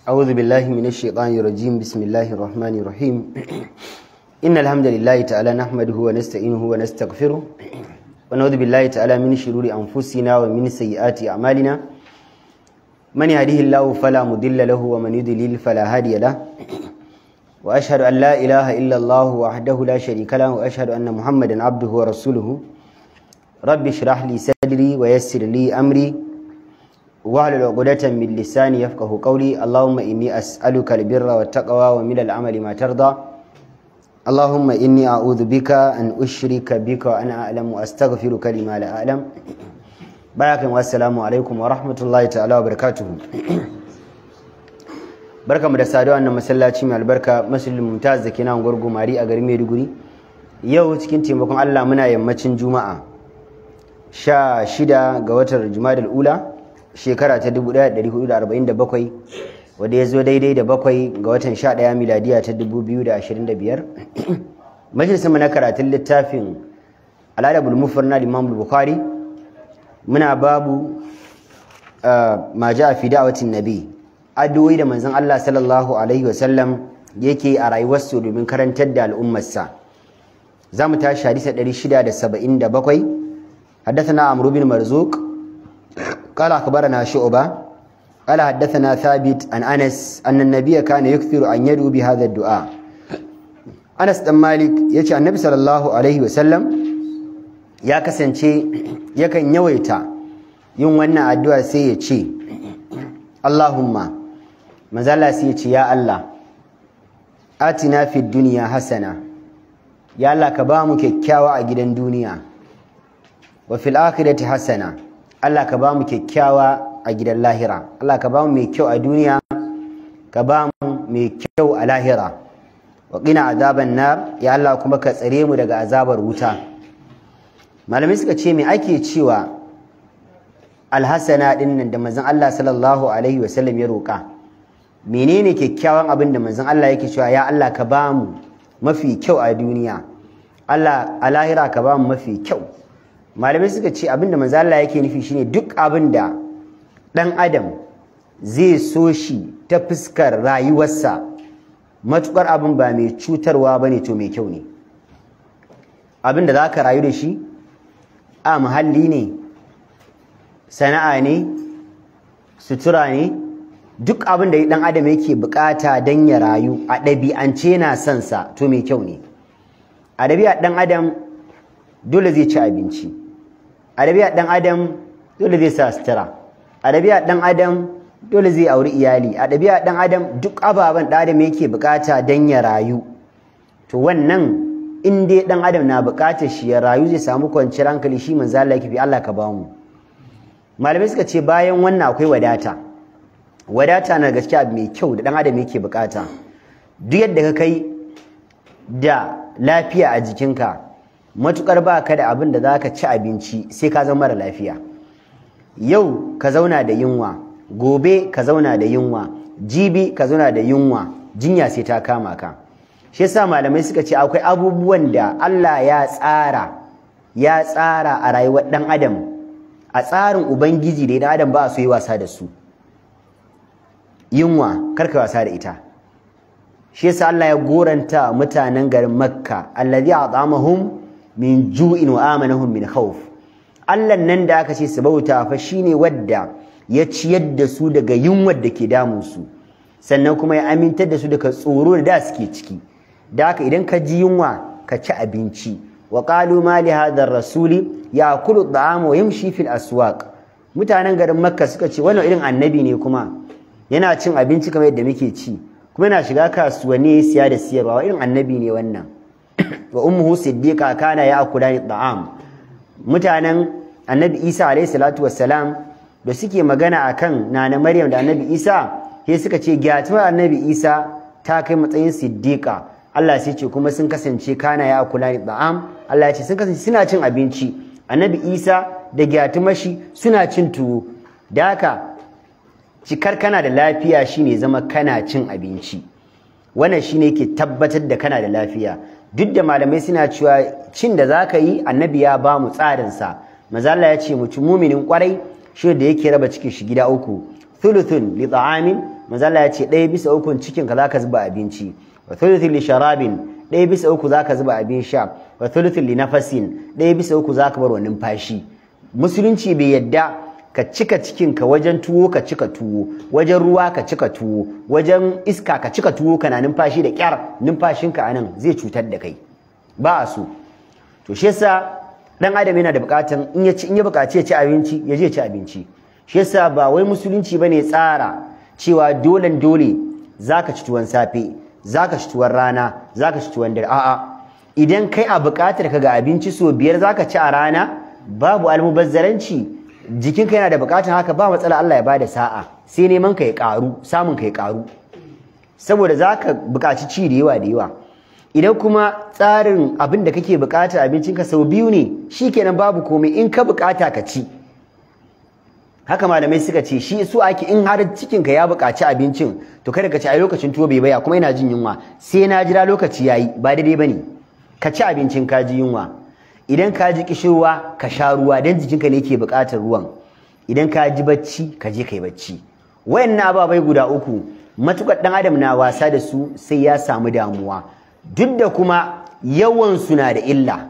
أعوذ بالله من الشيطان الرجيم. بسم الله الرحمن الرحيم. إن الحمد لله تعالى نحمده ونستعينه ونستغفره ونعوذ بالله تعالى من شرور أنفسنا ومن سيئات أعمالنا. من يهده الله فلا مضل له ومن يضلل فلا هادي له. وأشهد أن لا إله إلا الله وحده لا شريك له وأشهد أن محمدا عبده ورسوله. رب اشرح لي صدري ويسر لي أمري واحلل عقدة من لساني يفقهوا قولي. اللهم إني أسألك البر والتقوى ومن العمل ما ترضى. اللهم إني أعوذ بك أن أشرك بك وأنا أعلم وأستغفرك لما لا أعلم. بارك والسلام عليكم ورحمة الله تعالى وبركاته. barkamu da saduwa wannan masallaci mai albarka Masjidul Mumtaz da ke nan Gurgumari a garin Maiduguri. Yau cikin taimakon Allah muna yammacin Juma'a 16 ga watan Jumadal Ula shekara ta 1447 wanda ya zo daidai da 7 ga watan 11 miladiya ta 2025. Majalisun na karatun littafin Al-Adabul Mufrad na Imam Bukhari muna babu ma ja'a fi da'watin nabi, addu'o'i da manzon Allah sallallahu alaihi wasallam yake a rayuwarsa domin karantar da al'ummarsa. zamu tashi hadisi 677. حدثنا عمرو بن مرزوق قال أخبرنا شعبة قال حدثنا ثابت عن أنس أن النبي كان يكثر أن يدعو بهذا الدعاء. أنس بن مالك يأتي النبي صلى الله عليه وسلم يا كسنشي يكن يويتا يوم وانا الدعاء سيئتي اللهم مازال سيئتي يا الله آتنا في الدنيا حسنة، يا الله كبامك كيكاوا أجد الدنيا، وفي الآخرة حسنة، Allah ka ba mu kyakkyawa a gidan lahira. Allah ka ba mu mai kyau a duniya, ka ba mu mai kyau a lahira. Wa qina azaban nar, ya Allah kuma ka tsare mu daga azabar wuta. Malamai suka ce me ake cewa alhasana din nan da manzon Allah sallallahu alaihi wasallam ya roka? Menene kyakkyawan abin da manzon Allah yake cewa ya Allah ka ba mu mafi kyau a duniya, Allah a lahira ka ba mu mafi kyau? Malamai suka ce abinda manzo Allah yake nufi shine duk abinda dan adam zai so shi ta fuskar rayuwarsa matukar abin ba mai cutarwa bane to mai kyau ne. Abinda zaka rayu da shi a muhalli ne, sana'a ne, sutura ne, duk abinda dan adam yake bukata dan ya rayu a dabi'ance na son sa to mai kyau ne. A dabi'a dan adam dole zai ci abinci, a ɗabi'ar ɗan adam dole zai sa sutura, a ɗabi'ar ɗan adam dole zai auri iyali, a ɗabi'ar ɗan adam duk ababen ɗan adam yake bukata don ya rayu. To wannan in dai ɗan adam na bukatar shi ya rayu zai samu kwanciyar hankali, shi manzo Allah yake fi Allah ka bamu. Malamai suka ce bayan wannan akwai wadata. Wadata na gaskiya abu mai kyau da ɗan adam yake bukata. Duk yadda ka kai da lafiya a jikinka, matukar ba ka da abin da za ka ci abinci sai ka zama mara lafiya. Yau ka zauna da yunwa, gobe ka zauna da yunwa, jibi ka zauna da yunwa, jinya sai ta kama ka. Shi yasa malamai suka ce akwai abubuwan da Allah ya tsara a rayuwar dan adam, a tsarin ubangiji da dan adam ba a so yi wasa da su. Yunwa karka wasa da ita. Shi yasa Allah ya goranta mutanen garin Makka, allazi at'amahum min ju'in wa amanahum min khawf. Allah nan da aka ce su bauta fa shine wadda ya ciyar da su daga yunwar da ke damun su, sannan kuma ya amintar da su daga tsoro da suke ciki. Da haka idan ka ji yunwa ka ci abinci. Wa qalu ma li hadha ar-rasuli ya'kulu at-ta'ama wa yamshi fil aswaq. Mutanen garin Makka suka ce wannan irin annabi ne kuma yana cin abinci kamar yadda muke ci, kuma yana shiga kasuwanni siya da siyarwa, irin annabi ne wannan. Wa ummuhu siddiqa kana ya'kulani at'am. Mutanen annabi Isa alayhi salatu wassalam da suke magana akan nana Maryam da annabi Isa, sai suka ce gyatumar annabi Isa ta kai matsayin siddiqa. Allah sai ce kuma sun kasance kana ya'kulani at'am. Allah ya ce sun kasance suna cin abinci. Annabi Isa da gyatumar shi suna cin tuwo. Da haka cikar kana da lafiya shine zama kana cin abinci. Wannan shine yake tabbatar da kana da lafiya. Duk da malamai suna cewa cin da zaka yi annabi ya ba mu tsarin sa. Manzo Allah ya ce mutum muminin kwarai shi da yake raba cikin shi gida uku, thuluthun li ta'amin manzo Allah ya ce 1/3 cikin ka zaka zuba abinci, wa thuluthun li sharabin 1/3 zaka zuba abin sha, wa thuluthun li nafasin 1/3 zaka bar wa numfashi. Musulunci bai yadda ka cika cikinka wajen tuwo ka cika tuwo, wajen ruwa ka cika tuwo, wajen iska ka cika tuwo kana numfashi da kyar, numfashinka anan zai cutar da kai, ba a so. To shi yasa dan adam yana da bukatan in ya bukaci ya ci abinci ya je ci abinci. Shi yasa ba wai musulunci bane tsara cewa dole zaka ci tuwon safe, zaka ci tuwon rana, zaka ci tuwon dare. A'a, idan kai a bukatar ka ga abinci so 5 zaka ci a rana, babu almubazzaranci, jikinka yana da bukatun haka, ba matsala, Allah ya bada sa'a, sai neman ka ya karu, samun ka ya karu, saboda zaka bukaci ci da yawa. Idan kuma tsarin abin da kake bukata abincinka sau 2 ne, shikenan babu komai, in ka bukata ka ci. Haka malamai suka ce shi su ake in har cikinka ya bukaci abincin to kada ka ci a lokacin tuwo bai baya kuma ina jin yunwa sai na jira lokaci yayi, ba daidai bane. Ka ci abincin ka ji yunwa. Idan ka ji kishirwa ka sha ruwa dan jikinka ne yake buƙatar ruwan. Idan ka ji bacci ka je kai bacci. Wayannan ababai guda uku matukar dan adam na wasa da su sai ya samu damuwa. Duk da kuma yawan suna da illa.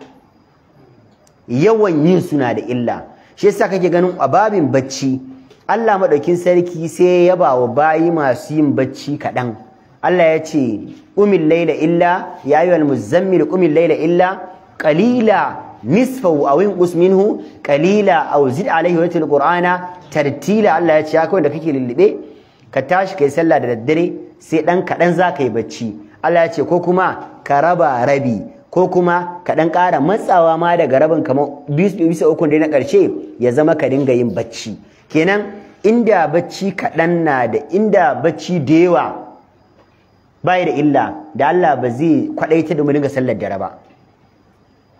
Yawan yin suna da illa. Shi yasa kake ganin a babin bacci Allah madaukin sarki sai ya yaba wa bayi masu yin bacci kaɗan. Allah ya ce qumil layla illa ya ayyuhal muzammil qumil layla illa qalila nisfahu aw inqus minhu qalila aw zid alayhi wa til qur'ana tartila. Allah ya ce ya kai da kake lullube ka tashi kai sallah da daddare sai dan kaɗan zaka yi bacci. Allah ya ce ko kuma ka raba rabi, ko kuma ka dan ƙara matsawa ma daga rabin kamar 2/3 dai na ƙarshe ya zama ka dinga yin bacci. Kenan inda bacci kaɗan na da inda bacci da yawa bai da illa da Allah ba zai kwadaita da mu dinga sallar dare ba.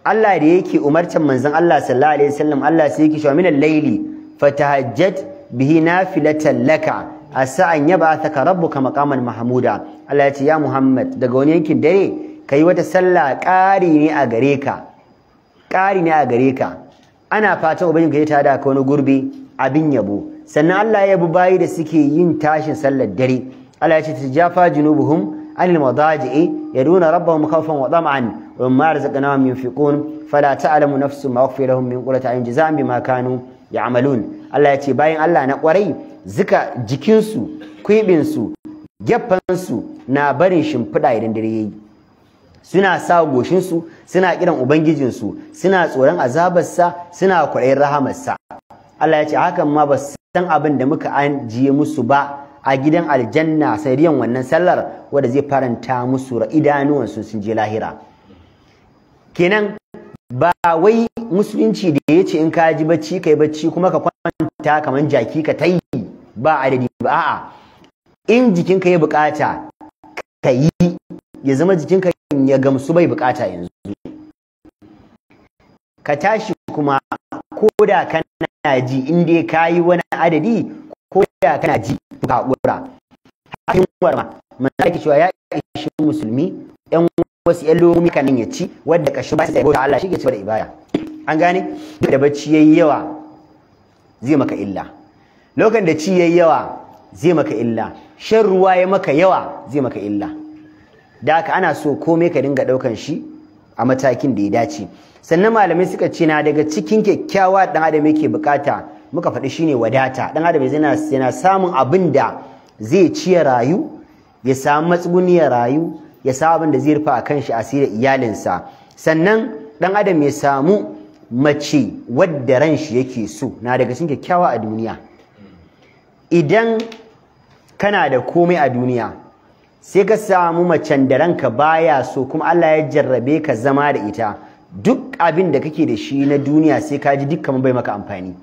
Allah da yake umartan manzon Allah sallallahu alaihi wasallam, Allah sai yake cewa minal layli fatahajjat bihi nafilatan laka asa an yab'athaka rabbuka maqaman mahmuda. Allah ya ce ya Muhammad daga wani yankin dare kai wata sallah ƙari ne a gare ka, ƙari ne a gare ka. Ana fatan ubangiji ya tada ka wani gurbi abin yabo. Sannan Allah ya yabi bayi da suke yin tashin sallar dare. Allah ya ce tajafa junubuhum anil madaji'i yaduna rabbahum khawfan wa tam'an wa mimma razaqnahum yunfiqun fala ta'lamu nafsun ma ukhfiya lahum min qurrati a'yun jazaa'an bima kanu ya'malun. Allah ya ce bayan Allah na kwarai jikinsu, kwibinsu, geffansu na barin shimfiɗa idan dare yayi. Suna sa goshinsu, suna kiran ubangijinsu, suna tsoron azabarsa, suna kwaɗayin rahamarsa. Allah ya ce hakan ma ba su san abin da muka ajiye musu ba a gidan aljanna sariyan wannan sallar wanda zai faranta musu idanuwansu sun je lahira. Kenan ba wai musulunci da ya ce in ka ji bacci kai bacci kuma ka kwanta kamar jaki ka tayi ba adadi ba, a'a in jikinka ya bukata ka yi, ya zama jikinka ya gamsu bai bukata yanzu ka tashi, kuma koda kana ji in dai kayi wani adadi koda kana ji ka hakura. Hakin warma manzo cewa ya ishi musulmi ɗan wasu ƴan lomi kanin ya ci wanda kashin ba sai bauta Allah shi ke cewa da ibada. An gane da bacci yayi yawa zai maka illa, lokacin da ci yayi yawa zai maka illa, shan ruwa ya maka yawa zai maka illa. Da haka ana so komai ka dinga daukan shi a matakin da ya dace. Sannan malamai suka ce na daga cikin kyakkyawa dan adam yake bukata muka faɗi shine wadata. Dan adam yana samun abin da zai ci ya rayu, ya samu matsuguni ya rayu, ya samu abin da zai rufa a kan shi asirin iyalinsa. Sannan dan adam ya samu mace wadda ran shi yake so, na daga cikin kyakkyawa a duniya. Idan kana da komai a duniya sai ka samu macen da ranka baya so kuma Allah ya jarrabe ka zama da ita, duk abin da kake da shi na duniya sai ka ji dukkan bai maka amfani.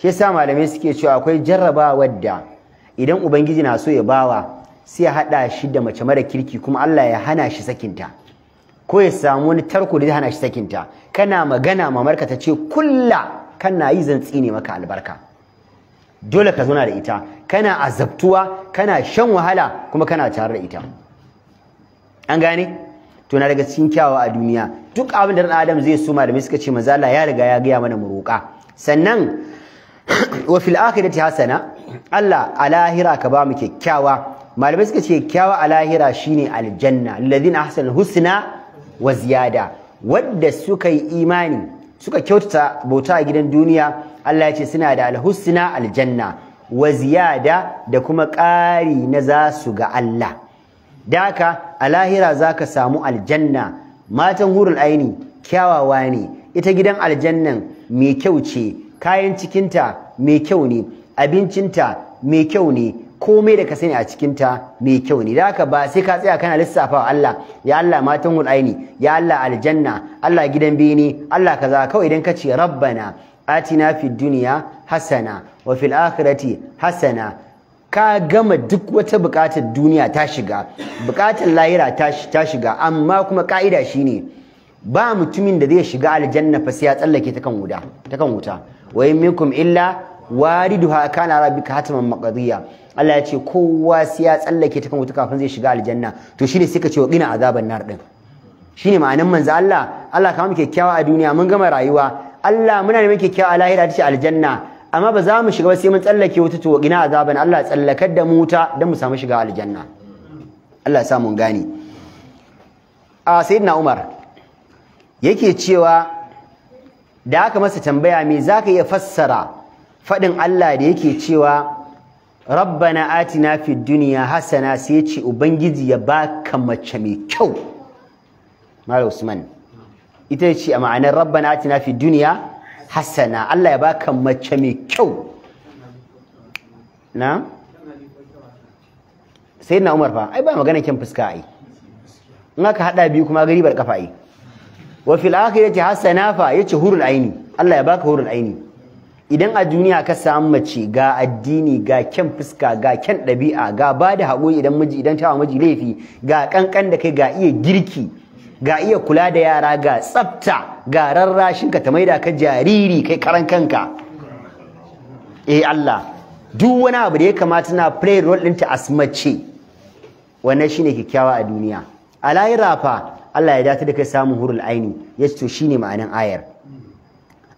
Shi yasa malamai suke cewa akwai jarraba wadda idan ubangiji na so ya bawa sai ya hada shi da mace mara kirki kuma Allah ya hana shi sakinta, ko ya samu wani tarko da zai hana shi sakinta. Kana magana mamarka ta ce kulla kana yi zan tsine maka albarka, dole ka zauna da ita, kana azabtuwa, kana shan wahala kuma kana tare da ita. An gane? To na daga cikin kyawawa a duniya duk abin da Adam zai so malamai suka ce manzo Allah ya riga ya gaya mana mu roƙa. Sannan wa fil akhirati hasana, Allah a lahira ka ba mu kyakkyawa, malamai suka ce kyakkyawa a lahira shine aljanna alladhina ahsanul husna wa ziyada, wadda suka yi imani suka kyautata bauta a gidan duniya Allah ya ce suna da alhusna aljanna wa ziyada da kuma ƙari na za su ga Allah. Da haka a lahira za ka samu aljanna, matan hurul aini kyawawa ne, ita gidan aljannan mai kyau ce, kayan cikinta mai kyau ne, abincinta mai kyau ne, komai da ka sani a cikinta mai kyau ne. Da haka ba sai ka tsaya kana lissafa wa Allah, ya Allah matan hurul aini, ya Allah aljanna, Allah gidan bene, Allah kaza. Kawai idan ka ce rabbana atina fid dunya hasana wa fil akhirati hasana, ka gama duk wata bukatar duniya ta shiga, bukatar lahira ta shiga. Amma kuma ka'ida shine ba mutumin da zai shiga aljanna fa sai ya tsallake ta kan wuta. Wa in minkum illa wariduha kana rabbika hataman maqdiya. Allah ya ce kowa sai ya tsallake ta kan wuta kafin zai shiga aljanna. To shine sai ka ce wa qina azaban nar din. Shine ma'anan manzo Allah ka mu kyakkyawa a duniya mun gama rayuwa. Allah muna neman kyakkyawa a lahira ta ce aljanna, amma ba za mu shiga ba sai mun tsallake wuta. To ina azaban Allah tsallakar da mu wuta don mu samu shiga aljanna. Allah ya sa mun gane. Sayyidina Umar yake cewa da aka masa tambaya me zaka iya fassara fadin Allah da yake cewa rabbana atina fid dunya hasana, sai ya ce ubangiji ya baka mace mai kyau. Malam Usman ita ce a ma'anar rabbana atina fid dunya hasana, Allah ya baka mace mai kyau. Na sayyidina Umar fa ai ba magana kyan fuska ai, in aka hada biyu kuma gari bar kafa ai. Wa fil akhirati hasana fa yace hurul aini, Allah ya baka hurul aini. Idan a duniya ka samu mace ga addini, ga kyan fuska, ga kyan ɗabi'a, ga bada haƙuri idan ta miji laifi, ga kankan da kai, ga iya girki, ga iya kula da yara, ga tsafta, ga rarrashin ka ta maida ka jariri kai karan kanka. Allah duk wani abu da ya kamata na play role ɗinta as mace, wannan shine kyakkyawa a duniya. A lahira fa Allah ya dace da kai samun hurul aini, yace to shine ma'anan ayar.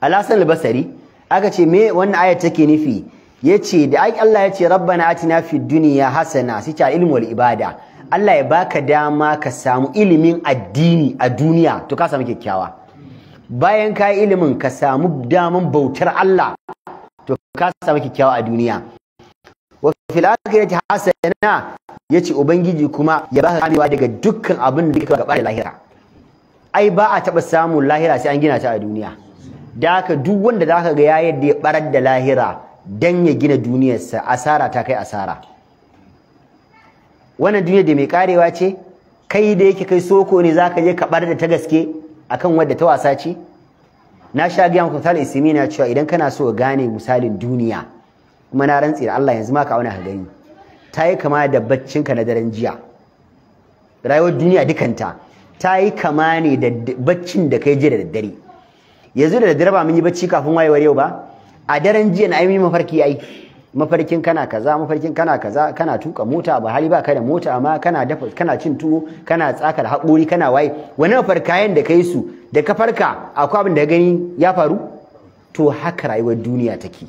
Al-Hasan al-Basri aka ce me wannan ayar take nufi, yace da Allah yace rabbana atina fid dunya hasana, sai ta ilmu wal ibada. Allah ya baka dama ka samu ilimin addini a duniya, to ka samu kyakkyawa. Bayan ka yi ilimin ka samu daman bautar Allah, to ka samu kyakkyawa a duniya. Wa fil akhirati hasana, yace ubangiji kuma ya baka kamewa daga dukkan abin da kake gaba da lahira. Ai ba a taba samun lahira sai an gina ta a duniya. Da haka duk wanda zaka ga ya yadda ya barar da lahira dan ya gina duniyarsa, asara ta kai asara. Wannan duniya da mai karewa ce, kai da yake kai soko ne zaka je ka bar da ta gaske akan wadda ta wasa ce. Na sha ga muku misali ismina cewa idan kana so ka gane misalin duniya, kuma na rantsi da Allah yanzu ma ka auna ka gani, ta yi kama da baccinka na daren jiya. Rayuwar duniya dukanta ta yi kama ne da baccin da kai jiya da daddare. Yanzu da daddare ba mun yi bacci kafin wayewar yau ba, a daren jiya na yi mafarki ai, mafarkin kana kaza, mafarkin kana kaza, kana tuka mota ba hali ba ka da mota amma kana dafa, kana cin tuwo, kana tsakar haƙori, kana waye. Wani mafarkayen da kai su da ka farka akwai abin da gani ya faru. To haka rayuwar duniya take.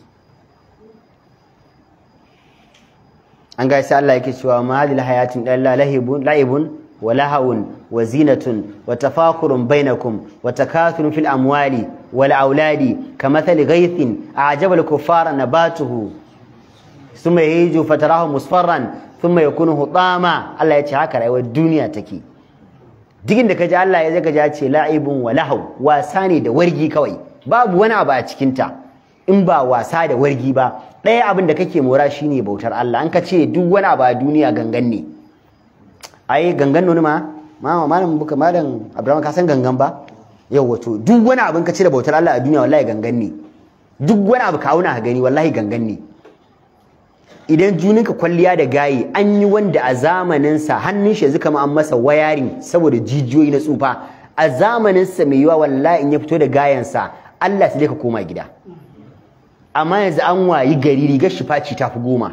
An ga sai Allah yake cewa ma hadil hayatin illa la'ibun wa lahawun wa zinatun wa tafakurun bainakum wa takathurun fil amwali wal auladi kamathali ghaythin a'jaba al kuffara nabatuhu thumma yahiju fatarahu musfarran thumma yakunu hutama. Allah ya ce haka rayuwar duniya take. Digin da kaji Allah ya zaka ja ce la'ibun wa lahaw, wasa ne da wargi kawai, babu wani abu a cikin ta in ba wasa da wargi ba. Ɗaya abin da kake mora shine bautar Allah. An ka ce duk wani abu a duniya gangan ne, ai gangan ne malam buka malam Abdurrahman ka san gangan ba? Yawwa to duk wani abin ka cire bautar Allah a duniya wallahi gangan ne. Duk wani abu ka auna ka gani wallahi gangan ne. Idan juninka kwalliya da gayi, an yi wanda a zamanin sa hannun shi yanzu kamar an masa wayarin saboda jijiyoyi na tsufa. A zamanin sa mai yiwa wallahi in ya fito da gayan sa Allah sai ka koma gida. Amma yanzu an wayi gari rigar shi faci ta fi 10.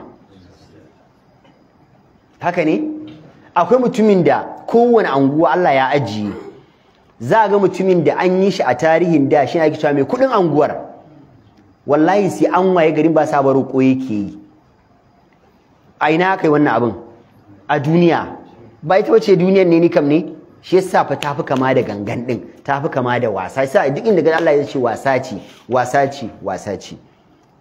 Haka ne? Akwai mutumin da kowane anguwa Allah ya ajiye. Za ga mutumin da an yi shi a tarihin da shi ake cewa mai kudin anguwar. Wallahi sai an waye garin ba sa baro ko yake yi. A ina kai wannan abin? a duniya ba ita wace duniyar ne ni kam ne shi yasa fa tafi kama da gangan din tafi kama da wasa sai duk inda ga Allah ya ce wasa ce wasa ce wasa ce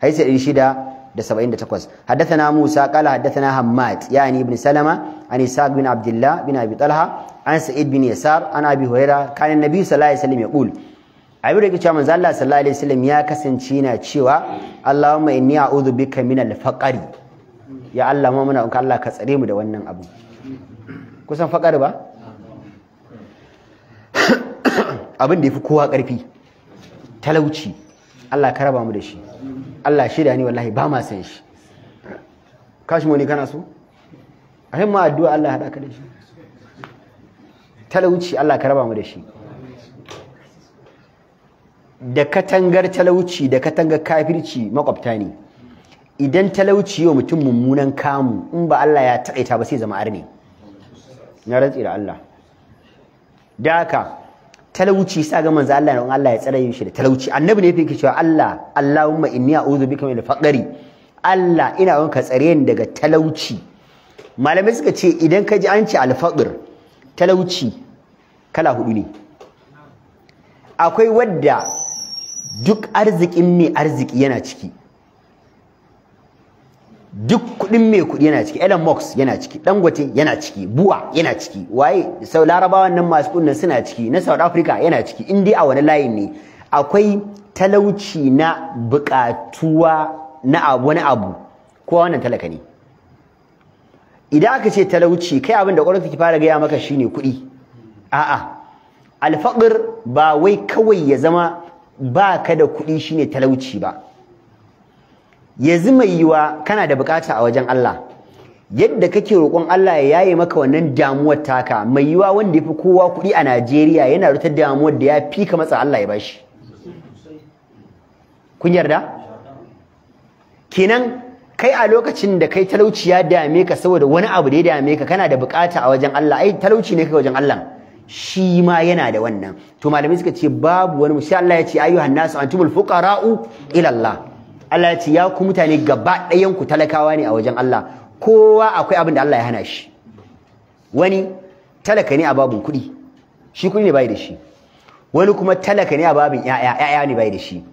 haisa 678 haddathana Musa qala haddathana Hammad yani ibn Salama an Isaq bin Abdullah bin Abi Talha an Sa'id bin Yasar an Abi Hurairah kana Nabi sallallahu alaihi wasallam yaqul ayi da cewa manzo Allah sallallahu alaihi wasallam ya kasance yana cewa Allahumma inni a'udhu bika min al-faqri ya Allah ma muna Allah ka tsare mu da wannan abu kusan faqar ba abin da yafi kowa karfi talauci Allah ka raba mu da shi Allah shirya ni wallahi ba ma san shi kashi mu ne kana so a himma addu'a Allah ya hada ka da shi talauci Allah ka raba mu da shi da katangar talauci da katangar kafirci makwabta ne idan talauci yau mutum mummunan kamu in ba Allah ya taƙaita ba sai zama arne na rantsi da Allah da haka talauci sa ga manzo Allah ne Allah ya tsare shi da talauci annabi ne yake cewa Allah Allahumma inni a'udhu bika min al-faqri Allah ina wanka tsare ni daga talauci malamai suka ce idan ka ji an ce al-faqr talauci kala hudu ne akwai wadda duk arzikin mai arziki yana ciki duk kudin mai kudi yana ciki Elon Musk yana ciki Dangote yana ciki Buwa yana ciki waye sau larabawan nan masu kudin suna ciki na South Africa yana ciki in dai a wani layin ne akwai talauci na bukatuwa na wani abu ko wannan talaka ne idan aka ce talauci kai abin da ƙwararsa ki fara gaya maka shine kudi a'a alfaqir ba wai kawai ya zama baka da kudi shine talauci ba yanzu mai yiwa kana da bukata a wajen Allah yadda kake roƙon Allah ya yaye maka wannan damuwar taka mai yiwa wanda yafi kowa kuɗi a Najeriya yana rutar damuwar da ya fi ka matsa Allah ya bashi kun yarda kenan kai a lokacin da kai talauci ya dame ka saboda wani abu da ya dame ka kana da bukata a wajen Allah ai talauci ne kai wajen Allah shi ma yana da wannan to malamai suka ce babu wani sai Allah ya ce ayyuhan nasu antumul fuqara'u ila Allah Allah ya ce ya ku mutane gaba ɗayan ku talakawa ne a wajen Allah kowa akwai abin da Allah ya hana shi wani talaka ne a babun kuɗi shi kuɗi ne bai da shi wani kuma talaka ne a babin ƴaƴa ne bai da shi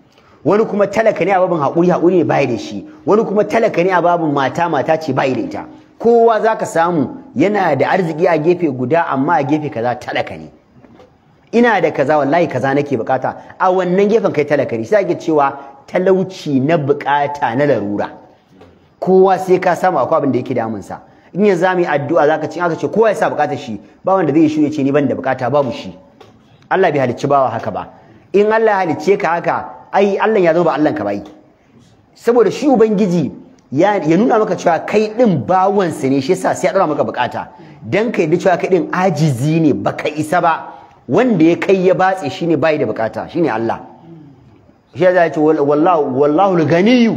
wani kuma talaka ne a babin haƙuri ne bai da shi wani kuma talaka ne a babin mata ce bai da ita kowa zaka samu yana da arziki a gefe guda amma a gefe kaza talaka ne ina da kaza wallahi kaza nake bukata a wannan gefen kai talaka ne sai ake cewa talauci na bukata na larura kowa sai ka samu akwai abin da yake damun sa in yanzu zamu yi addu'a zaka ci aka ce kowa ya sa bukatar shi ba wanda zai shi ya ce ni ban da bukata babu shi Allah bai halicci bawa haka ba in Allah ya halicce ka haka ai Allah ya zo ba Allah ka bai saboda shi ubangiji ya nuna maka cewa kai din bawansa ne shi yasa sai ya dora maka bukata dan kai da cewa kai din ajizi ne baka isa ba wanda ya kai ya batse shine bai da bukata shine Allah shi ya ce wallahu al-ganiyyu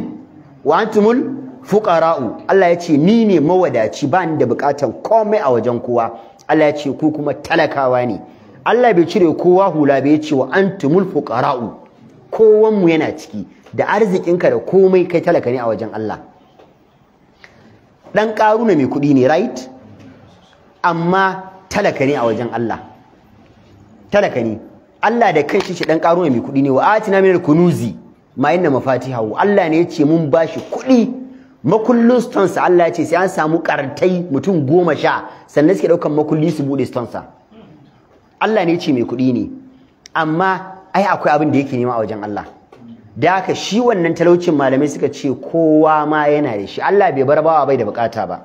wa antumul fuqara'u Allah ya ce ni ne mawadaci ba ni da bukatan komai a wajen kowa Allah ya ce ku kuma talakawa ne Allah bai cire kowa hula bai ce wa antumul fuqara'u kowan mu yana ciki da arzikinka da komai kai talaka ne a wajen Allah dan karuna mai kudi ne right amma talaka ne a wajen Allah talaka ne Allah da kanshi shi dan karuna mai kudi ne wa atina minal kunuzi ma inna mafatihahu Allah ne yace mun bashi kudi makullin stones Allah yace sai an samu kartai mutum 10 sannan suke daukan makulli su bude stones Allah ne yace mai kudi ne amma ai akwai abin da yake nema a wajen Allah da haka shi wannan talaucin malamai suka ce kowa ma yana da shi Allah bai bar bawa bai da bukata ba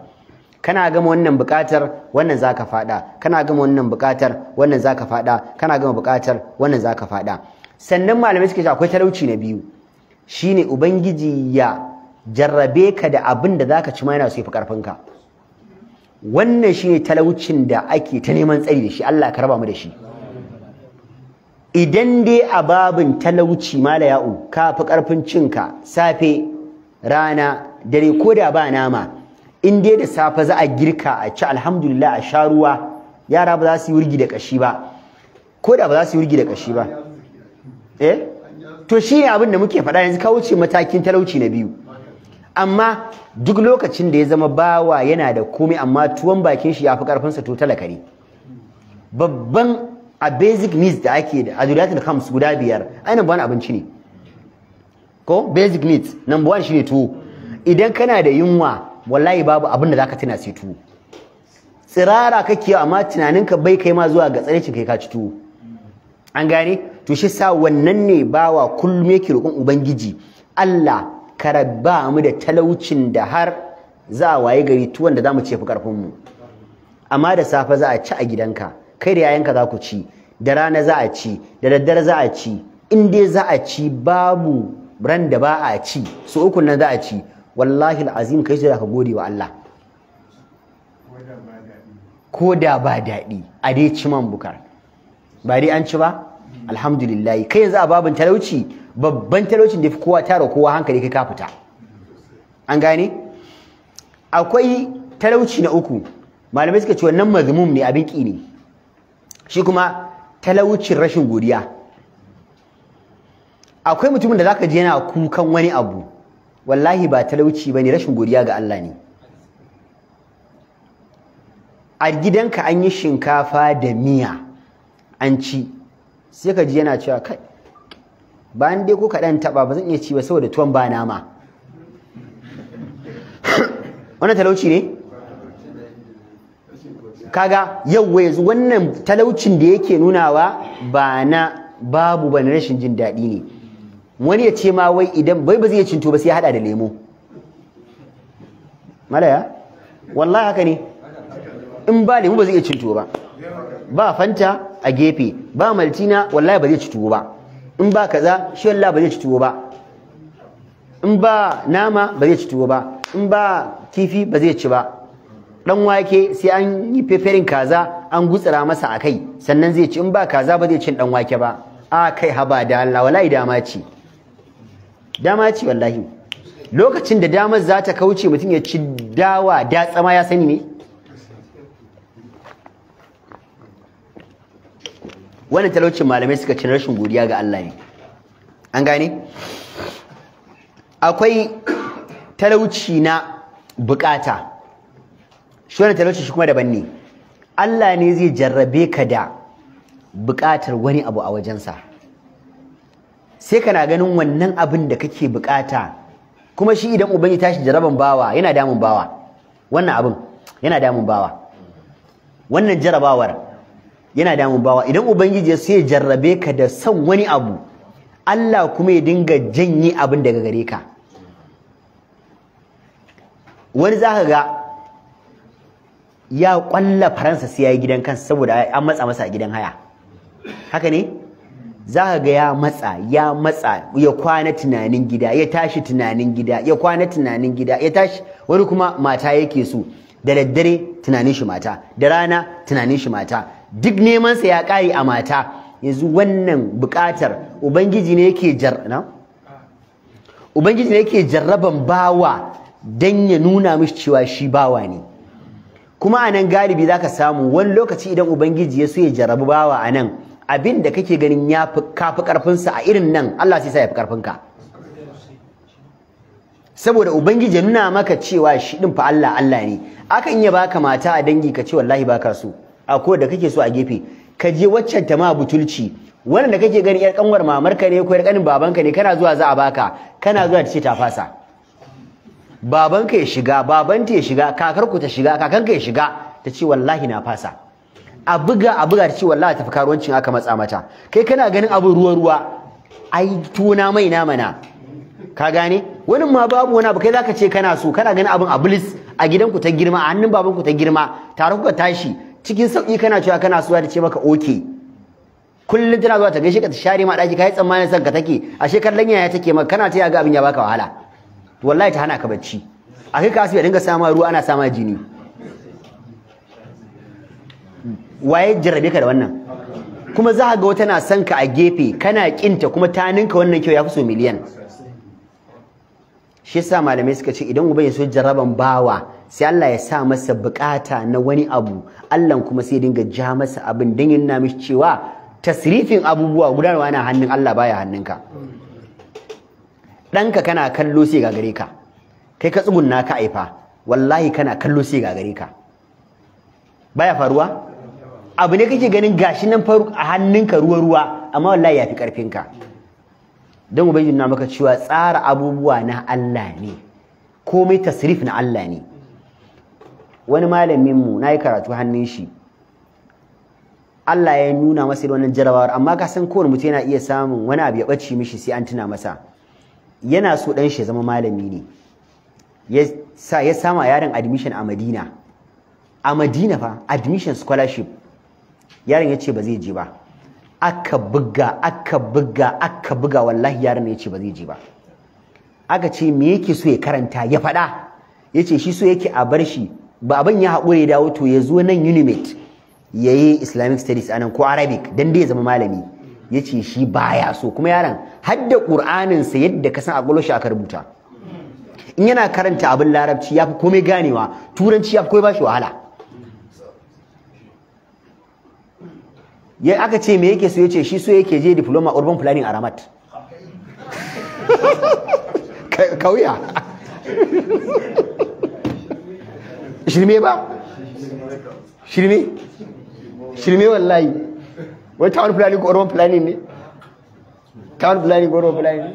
kana gama wannan bukatar wannan zaka fada kana gama wannan bukatar wannan zaka fada kana gama bukatar wannan zaka fada sannan malamai suka ce akwai talauci na biyu shine ubangiji ya jarrabe ka da abin da zaka ci ma yana so yafi karfin ka wannan shine talaucin da ake ta neman tsari da shi Allah ka raba mu da shi idan dai a babin talauci mala ya'u ka fi karfin cinka safe rana dare ko da ba nama in dai da safe za a girka a ci alhamdulillah a sha ruwa yara ba za su yi wurgi da kashi ba ko da ba za su yi wurgi da kashi ba to shi ne abin da muke faɗa yanzu ka wuce matakin talauci na biyu amma duk lokacin da ya zama bawa yana da komai amma tuwon bakin shi yafi karfin sa to talaka ne. Babban a basic needs da ake da adulatul khams guda biyar ai number 1 abinci ne ko basic needs number 1 shine tuwo. Idan kana da yunwa wallahi babu abin da zaka tuna sai tuwo. Tsirara kake amma tunaninka bai kai ma zuwa ga tsarecin kai ka ci tuwo. An gane to shi sa wannan ne bawa kullum yake roƙon ubangiji Allah ka rabba mu da talaucin da har za a waye gari tuwon da zamu ci fi karfin mu. Amma da safe za a ci a gidanka, kai da yayanka za ku ci, da rana za a ci, da daddare za a ci, in dai za a ci babu ran da ba a ci, so uku nan za a ci, wallahi alazim kai sai ka gode wa Allah. Ko da ba daɗi a dai ci man bukar. Ba dai an ci ba? Alhamdulillah. Kai yanzu a babin talauci, babban talaucin da fi kowa tara kowa hankali kai ka fita. An gane? Akwai talauci na uku. Malamai suka ce wannan mazmum ne, abin ki ne. Shi kuma talaucin rashin godiya. Akwai mutumin da zaka ji yana kukan wani abu. Wallahi ba talauci bane, rashin godiya ga Allah ne. A gidanka an yi shinkafa da miya an ci, sai ka ji yana cewa kai bayan dai ko kaɗan taɓa ba zan iya ci ba saboda tuwon ba nama. Wannan talauci ne? Kaga yau yanzu wannan talaucin da yake nunawa ba na babu ba na rashin jin daɗi ne. Wani ya ce ma wai idan bai ba zai cin tuwo ba sai ya haɗa da lemo. Malaya? Wallahi haka ne. In ba lemu ba zai iya cin tuwo ba. Ba fanta a gefe, ba maltina wallahi ba zai ci tuwo ba. In ba kaza shi wallahi ba zai ci tuwo ba. In ba nama ba zai ci tuwo ba. In ba kifi ba zai ci ba. Dan wake sai an yi feferin kaza an gutsira masa akai sannan zai ci. In ba kaza ba zai cin dan wake ba. A kai haba da Allah wallahi dama ce. Dama ce wallahi. Lokacin da damar za ta kauce mutum ya ci dawa da tsama ya sani ne. Wannan talaucin malamai suka ci rashin godiya ga Allah ne. An gane? Akwai talauci na bukata. Shi wannan talauci shi kuma daban ne. Allah ne zai jarrabe ka da bukatar wani abu a wajensa. Sai kana ganin wannan abin da kake bukata kuma shi idan ubangi tashi jarraban bawa yana damun bawa. Wannan abin yana damun bawa. Wannan jarrabawar yana damun bawa. Idan ubangiji ya sai jarrabe ka da son wani abu, Allah kuma ya dinga janye abin daga gare ka. Wani zaka ga ya kwalla faransa sai yayi gidan kansa saboda an matsa masa a gidan haya. Haka ne? Zaka ga ya matsa ya kwana tunanin gida, ya tashi tunanin gida, ya kwana tunanin gida, ya tashi. Wani kuma mata yake so, da daddare tunanin shi mata, da rana tunanin shi mata. Duk neman sa ya kare a mata. Yanzu wannan buƙatar ubangiji ne yake ubangiji ne yake jarraban bawa dan ya nuna mishi cewa shi bawa ne. Kuma anan galibi zaka samu wani lokaci idan ubangiji ya so ya jarrabu bawa anan, abin da kake ganin ya fi kafi karfin sa a irin nan, Allah sai ya fi karfin ka. Saboda ubangiji ya nuna maka cewa shi din fa Allah ne. Akan iya baka mata a dangi ka ce wallahi baka so. Akwai da kake so a gefe, ka je waccan ta ma butulci, wannan da kake gani yar kanwar mamarka ne ko yar kanin babanka ne, kana zuwa za a baka, kana zuwa ta ce ta fasa. Babanka ya shiga, babanta ya shiga, kakarku ta shiga, kakanka ya shiga, ta ce wallahi na fasa. A buga ta ce wallahi tafi karuwancin aka matsa mata. Kai kana ganin abu ruwa ai tuna mai na mana. Ka gane? Wani ma babu wani abu kai zaka ce kana so, kana ganin abin ablis a gidanku ta girma, a hannun babanku ta girma, tare kuka tashi. Cikin sauki kana cewa kana so ta ce maka okay. Kullun tana zuwa ta gaishe ka ta share ma daki kai tsammanin san ka take, ashe kallon yaya take maka, kana ta ga abin ya baka wahala. To wallahi ta hana ka bacci. Akai ka asibi dinga sama ruwa ana sama jini. Waye jarrabe ka da wannan? Kuma za ka ga wata na son ka a gefe, kana kinta kuma ta ninka wannan kyau yafi so miliyan. Shi yasa malamai suka ce idan uban ya so jarraban bawa, sai Allah ya sa masa bukata na wani abu, Allah kuma sai dinga ja masa abin dan yana mishi cewa tasrifin abubuwa gudanarwa na hannun Allah baya hannunka. Danka kana kallo sai ga gare ka, kai ka tsugunna ka aifa wallahi kana kallo sai ga gare ka baya faruwa abu ne kake ganin gashi nan faru a hannunka ruwa amma wallahi yafi karfinka don ubangiji na maka cewa tsara abubuwa na Allah ne komai tasrif na Allah ne wani malamin mu nayi karatu hannun shi Allah ya nuna masa wannan jarabawar amma ka san kowane mutum yana iya samun wani abu ya bace mishi sai an tuna masa yana so dan shi ya zama malami ne ya samu yaron admission a Madina fa admission scholarship yaron ya ce ba zai je ba aka buga wallahi yaron ya ce ba zai je ba aka ce me yake so ya karanta ya faɗa ya ce shi so yake a bar shi ba abin ya haƙure ya dawo to ya zo nan UNIMED ya yi Islamic Studies anan ko Arabic dan dai ya zama malami ya ce shi baya so kuma yaron hadda Ƙur'aninsa yadda ka san a ƙwallo shi aka rubuta in yana karanta abin larabci ya fi komai ganewa turanci ya fi komai ba shi wahala ya aka ce me yake so yace shi so yake je diploma urban planning a Ramat kauya shirme ba shirme wallahi wai town planning ko urban planning ne town planning ko urban planning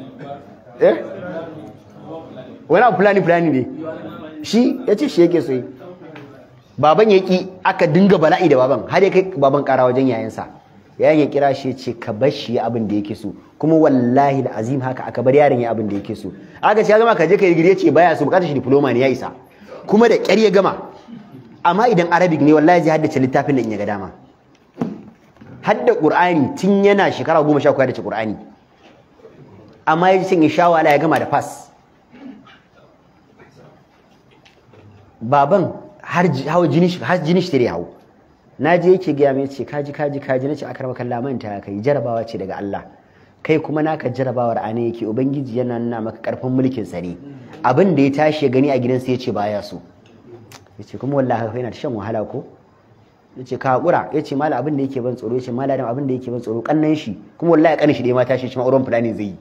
wani planning ne shi yace shi yake so yi baban yaki aka dinga bala'i da baban har ya kai baban kara wajen yayansa yayin ya kira shi ya ce ka bar shi abin da yake so kuma wallahi da azim haka aka bar yaron ya abin da yake so aka ce ya gama ka je ka yi digiri ya ce baya so bukatar shi diploma ne ya isa kuma da ƙyar ya gama amma idan Arabic ne wallahi zai haddace littafin da in ya ga dama hadda Qur'ani tun yana shekara 10 ya haddace Qur'ani amma ya ji cin ya sha wala ya gama da pass baban har jini shi tare hau naje yake ga mai ce kaji nace akarba kalla manta kai jarabawa ce daga Allah kai kuma naka jarabawar ane yake ubangiji yana nuna maka karfin mulkin sa ne abin da ya tashi ya gani a gidansa yace baya so yace kuma wallahi kai yana shan wahala ko yace ka hakura yace mala abin da yake ban tsoro yace mala dan abin da yake ban tsoro kannan shi kuma wallahi kanin shi dai ma tashi shi ma auren fulani zai yi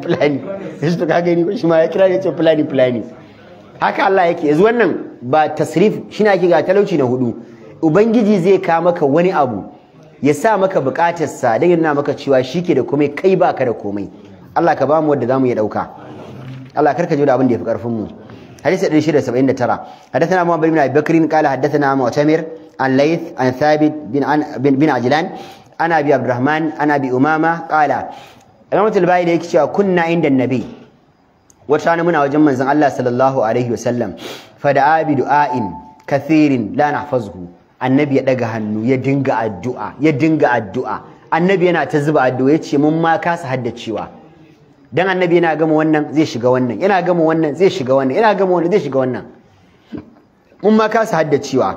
fulani shi to ka gani ko shi ma ya kira yace fulani haka Allah yake yanzu wannan ba tasrif shine ake ga talauci na hudu ubangiji zai ka maka wani abu ya sa maka bukatar sa dan yana maka cewa shike da komai kai baka da komai Allah ka bamu wanda zamu iya dauka Allah karka ji da abin da yafi karfin mu hadisi 679 hadathana Muhammad bin Abi Bakr qala hadathana Mu'tamir an Layth an Thabit bin Ajlan ana Abi Abdurrahman ana Abi Umama qala Imamatul Bayi da yake cewa kunna inda annabi wata rana muna wajen manzon Allah sallallahu alaihi wasallam fa da'a bi du'ain kathirin la nahfazuhu annabi ya daga hannu ya dinga addu'a annabi yana ta zuba addu'a yace mun ma kasa haddacewa dan annabi yana gama wannan zai shiga wannan yana gama wannan zai shiga wannan yana gama wannan zai shiga wannan mun ma kasa haddacewa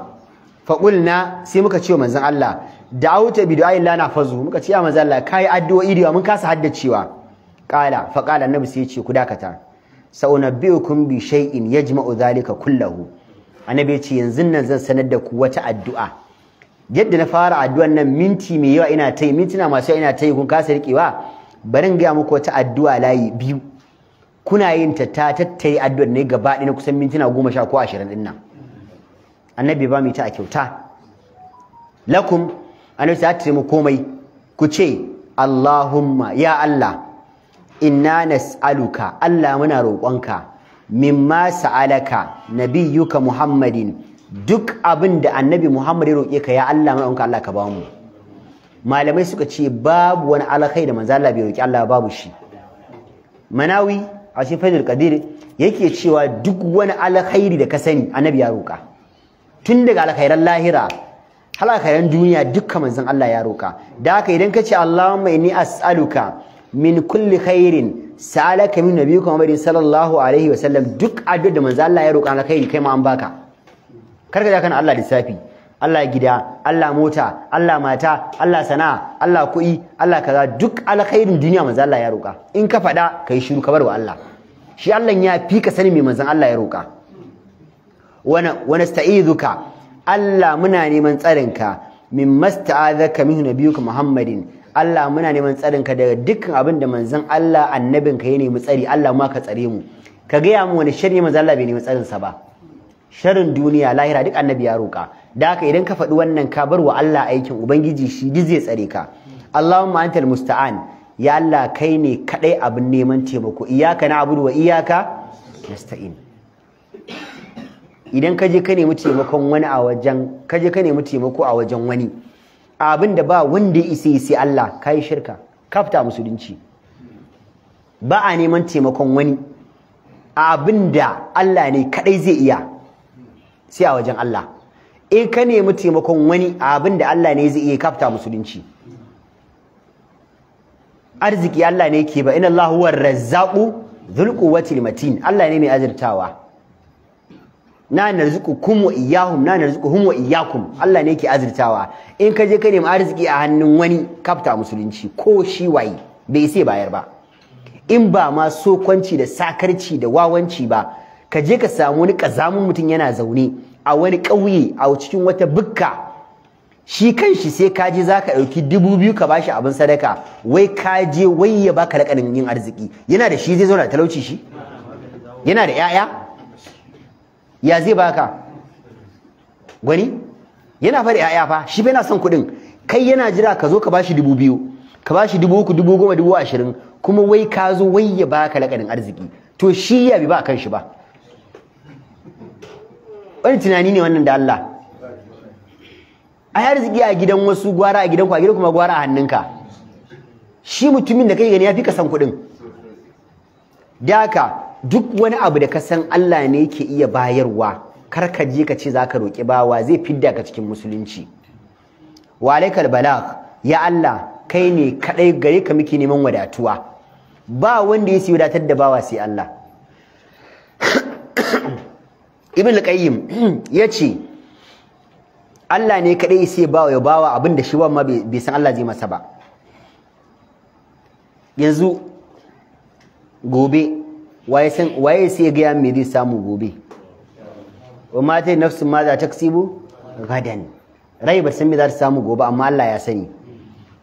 fa qulna sai muka ce manzon Allah da'awta bi du'ain la nahfazuhu muka ce ya manzon Allah kai addu'o'i da mun kasa haddacewa qala fa qala annabi sai ya ce ku dakata sa'unabbiukum bi shay'in yajma'u dhalika kullahu annabi ya ce yanzu nan zan sanar da ku wata addu'a yadda na fara addu'an nan minti mai yawa ina tayi mintuna masu yawa ina tayi kun kasa rikewa bari in ga muku wata addu'a layi biyu kuna yin ta tattayi addu'ar ne gaba ɗaya na kusan mintuna 10 ko 20 din nan annabi ba mu ta a kyauta lakum annabi sai ta mu komai ku ce Allahumma ya Allah inna nas'aluka Allah muna roƙonka mimma sa'alaka nabiyyuka Muhammadin duk abin da annabi Muhammad ya roƙe ka ya Allah muna roƙonka Allah ka ba mu malamai suka ce babu wani alkhairi da manzo Allah bai roƙi Allah babu shi Manawi a cikin Faidul Qadir yake cewa duk wani alkhairi da ka sani annabi ya roƙa tun daga alkhairan lahira har alkhairan duniya dukkan manzon Allah ya roƙa da haka idan ka ce Allahumma inni as'aluka min kulli khairin sa'alaka min nabiyyika Muhammadin sallallahu alaihi wa sallam duk addu'a da manzo Allah ya roƙa alkhairi kai ma an baka karka da kana Allah lissafi Allah gida Allah mota Allah mata Allah sana'a Allah kuɗi Allah kaza duk alkhairin duniya manzo Allah ya roƙa in ka faɗa kai shiru ka bar wa Allah shi Allah ya fi ka sani me manzon Allah ya roƙa wa nasta'izuka Allah muna neman tsarinka min masta'azaka min nabiyyika Muhammadin Allah muna neman tsarinka daga dukkan abin da manzon Allah annabinka ya nemi tsari Allah ma ka tsare mu ka gaya mu wani sharri manzon Allah bai nemi tsarinsa ba sharrin duniya lahira duk annabi ya roƙa da haka idan ka faɗi wannan ka bar wa Allah aikin ubangiji shi duk zai tsare ka Allahumma antal musta'an ya Allah kai ne kadai abin neman taimako iyyaka na'budu wa iyyaka nasta'in idan ka je ka nemi taimakon wani a wajen ka je ka nemi taimako a wajen wani abin da ba wanda ya isa sai Allah kai shirka ka fita musulunci ba a neman taimakon wani abin da Allah ne kadai zai iya sai a wajen Allah in ka nemi taimakon wani abin da Allah ne zai iya ka fita musulunci arziki Allah ne yake ba inna Allah huwa razzaqu dhul quwwati matin Allah ne mai azurtawa na narzuqukum wa iyyahum na narzuquhum wa iyyakum Allah ne yake azurtawa in ka je ka nemi arziki a hannun wani kafta musulunci ko shi waye bai sai bayar ba in ba ma sokwanci da sakarci da wawanci ba ka je ka samu wani kazamun mutum yana zaune a wani ƙauye a cikin wata bukka shi kanshi sai ka je zaka dauki 2000 ka bashi abin sadaka wai ka je wai ya baka lakanin yin arziki yana da shi zai zauna talauci shi yana da yaya ya zai baka gwani yana fara yaya fa shi bai na son kuɗin kai yana jira ka zo ka bashi 2000 ka bashi 3000 10,000 20,000 kuma wai ka zo wai ya baka lakanin arziki to shi ya bi ba kan shi ba wani tunani ne wannan da Allah ai arziki a gidan wasu gwara a gidan ku a gidan kuma gwara a hannunka shi mutumin da kai gani ya fi ka san kuɗin daka duk wani abu da ka san Allah ne yake iya bayarwa kar ka je ka ce zaka roki bawa zai fidda ka cikin musulunci wa alaikal balagh ya Allah kai ne kadai gare ka muke neman wadatuwa ba wanda ya wadatar da bawa sai Allah Ibn al-Qayyim yace Allah ne kadai sai bawa ya bawa abinda shi ma bai san Allah zai masa ba yanzu gobe waye sai ga me zai samu gobe wa ma ta nafsin ma za ta kasibu gadan rai ba san me za ta samu gobe amma Allah ya sani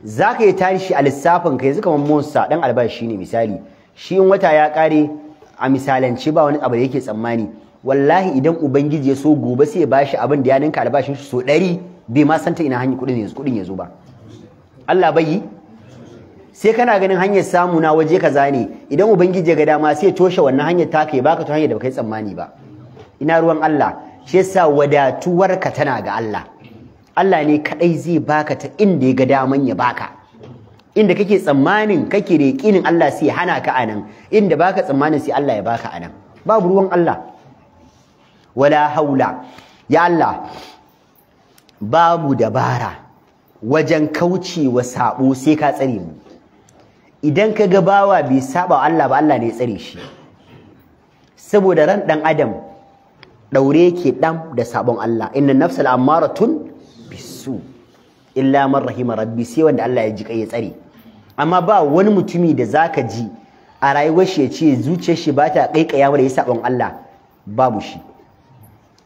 zaka yi tashi a lissafin ka yanzu kaman Musa dan albashi ne misali shi in wata ya kare a misalance ba wani abu da yake tsammani wallahi idan ubangiji ya so gobe sai ya bashi abin da ya ninka albashin shi so 100 bai ma santa ina hanyar kudin ya zo ba Allah bai yi sai kana ganin hanyar samu na waje kaza ne idan ubangiji ya ga dama sai ya toshe wannan hanyar taka ya baka ta hanyar da baka yi tsammani ba ina ruwan Allah shi yasa wadatuwarka tana ga Allah Allah ne kadai zai baka ta inda ya ga daman ya baka inda kake tsammanin kake da yakinin Allah sai ya hana ka anan inda baka tsammanin sai Allah ya baka anan babu ruwan Allah wala haula ya Allah babu dabara wajen kaucewa sabo sai ka tsare mu idan ka ga bawa bai saba Allah ba Allah ne ya tsare shi saboda ran dan adam daure yake dan da sabon Allah inna nafsal amaratun bisu illa man rahima rabbi sai wanda Allah ya ji kai ya tsare amma ba wani mutumi da zaka ji a rayuwar shi ya ce zuciyar shi ba ta kaikaya da ya sabon Allah babu shi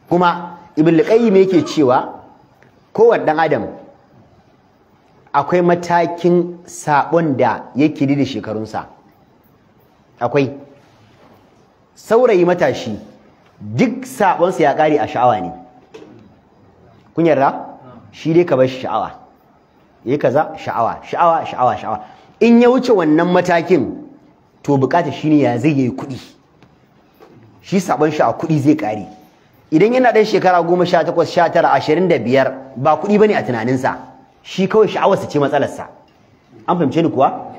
kuma ibn qayyim yake cewa kowanne dan adam akwai matakin sabon da yake da shekarunsa akwai saurayi matashi duk sabonsa ya kare a sha'awa ne kun yarda shi dai ka bar shi sha'awa yayi kaza sha'awa in ya wuce wannan matakin to bukata shine ya zai yi kuɗi shi sabon shi a kuɗi zai kare idan yana dan shekara 18 19 25 ba kuɗi bane a tunaninsa shi kawai sha'awarsa ce matsalarsa an fahimce ni kuwa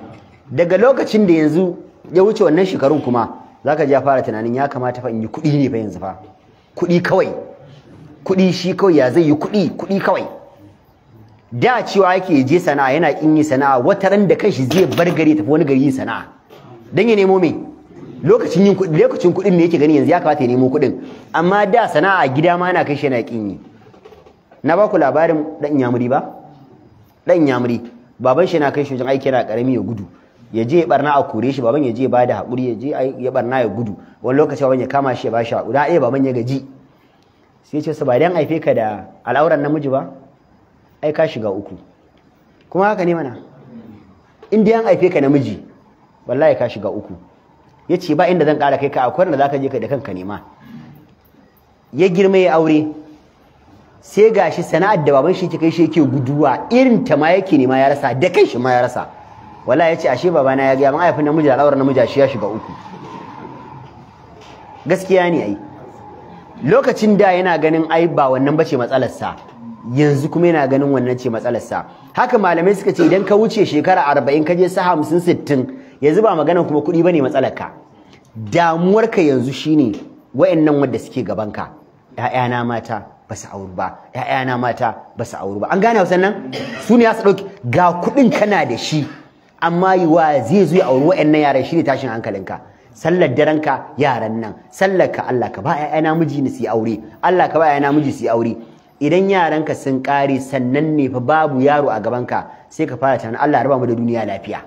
daga lokacin da yanzu ya wuce wannan shekarun kuma zaka ji ya fara tunanin ya kamata fa in yi kuɗi ne fa yanzu fa kuɗi kawai kuɗi shi kawai ya zai yi kuɗi kawai da cewa yake je sana'a yana kin yi sana'a wata ran da kanshi zai bar gari tafi wani gari yin sana'a dan ya nemo me lokacin yin kuɗi lokacin kuɗin ne yake gani yanzu ya kamata ya nemo kuɗin amma da sana'a gida ma yana kai shi yana kin yi na ba ku labarin dan Inyamuri ba dan Inyamuri baban shi na kai shi wajen aiki yana karami ya gudu ya je ya barna a kore shi baban ya je ya bada hakuri ya je ya barna ya gudu wani lokaci baban ya kama shi ya bashi hakuri da baban ya gaji sai ya ce ba dan aife ka da al'auran namiji ba ai ka shiga uku kuma haka ne mana in dai an haife ka namiji wallahi ka shiga uku. Yace ba inda zan ƙara kai ka, akwai wanda zaka je ka da kanka nema. Ya girma ya aure, sai gashi sana'ar da baban shi ke kai shi yake guduwa irin ta ma yake nema ya rasa, da kai shi ma ya rasa. Wallahi yace ashe babana ya ga mahaifin namiji da al'aurar namiji shi ya shiga uku. Gaskiya ne ai. Lokacin da yana ganin ai ba wannan bace matsalarsa, yanzu kuma yana ganin wannan ce matsalarsa. Haka malamai suka ce idan ka wuce shekara 40 ka je sa 50 60 yanzu ba maganar kuma kuɗi bane matsalarka. Damuwarka yanzu shine wayannan wanda suke gabanka. ƴaƴana mata ba su auru ba, ƴaƴana mata ba su auru ba. An gane Hausan nan? Su ne su dauki ga kuɗin kana da shi amma yiwa zai zo ya auri wayannan yaran shine tashin hankalinka. Sallar daranka yaran nan, sallar ka Allah ka ba ƴaƴana miji ne su yi aure, Allah ka ba ƴaƴana miji su yi aure. Idan yaranka sun kare sannan ne fa babu yaro a gabanka sai ka fara tunanin Allah ya raba mu da duniya lafiya.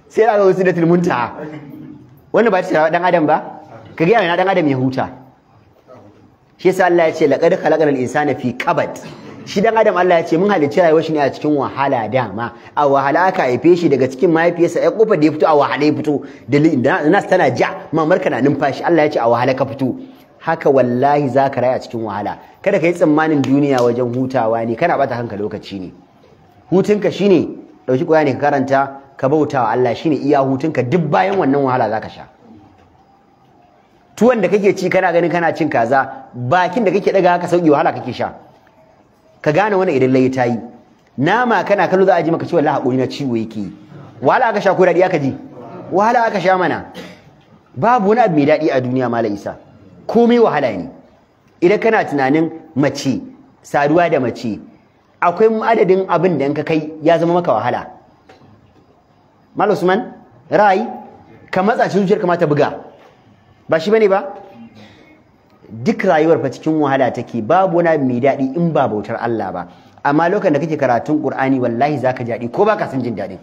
Sai da wasu da tilmunta wannan ba ta dan adam ba, ka ga yana dan adam ya huta. Shi yasa Allah ya ce laqad khalaqal insana fi kabad. Shi dan adam Allah ya ce mun halicci rayuwar shi ne a cikin wahala dama. A wahala aka haife shi daga cikin mahaifiyarsa, ai kofar da ya fito a wahala ya fito, da nas tana ja, mamarka na numfashi. Allah ya ce a wahala ka fito. Haka wallahi zaka rayu a cikin wahala. Kada ka yi tsammanin duniya wajen hutawa ne, kana bata kanka lokaci ne. Hutunka shine dauki Qur'ani ka karanta, ka bautawa Allah, shine iya hutunka. Duk bayan wannan wahala zaka sha. Tuwon da kake ci kana ganin kana cin kaza, bakin da kake daga haka sauki wahala kake sha. Ka gane wannan idan lai ta yi. Nama kana kallo za a ji maka cewa wallahi hakuri na ciwo yake. Wahala aka sha ko dadi aka ji? Wahala aka sha mana. Babu wani abu mai dadi a duniya Malam Isa. Komai wahala ne. Idan kana tunanin mace, saduwa da mace, akwai adadin abin da in ka kai ya zama maka wahala. Malam Usman, rai ka matsa shi zuciyar kamata buga. Ba shi bane ba? Duk rayuwar fa cikin wahala take, babu wani mai daɗi in ba bautar Allah ba. Amma lokacin da kake karatun Qur'ani wallahi zaka ji daɗi ko baka san jin daɗin.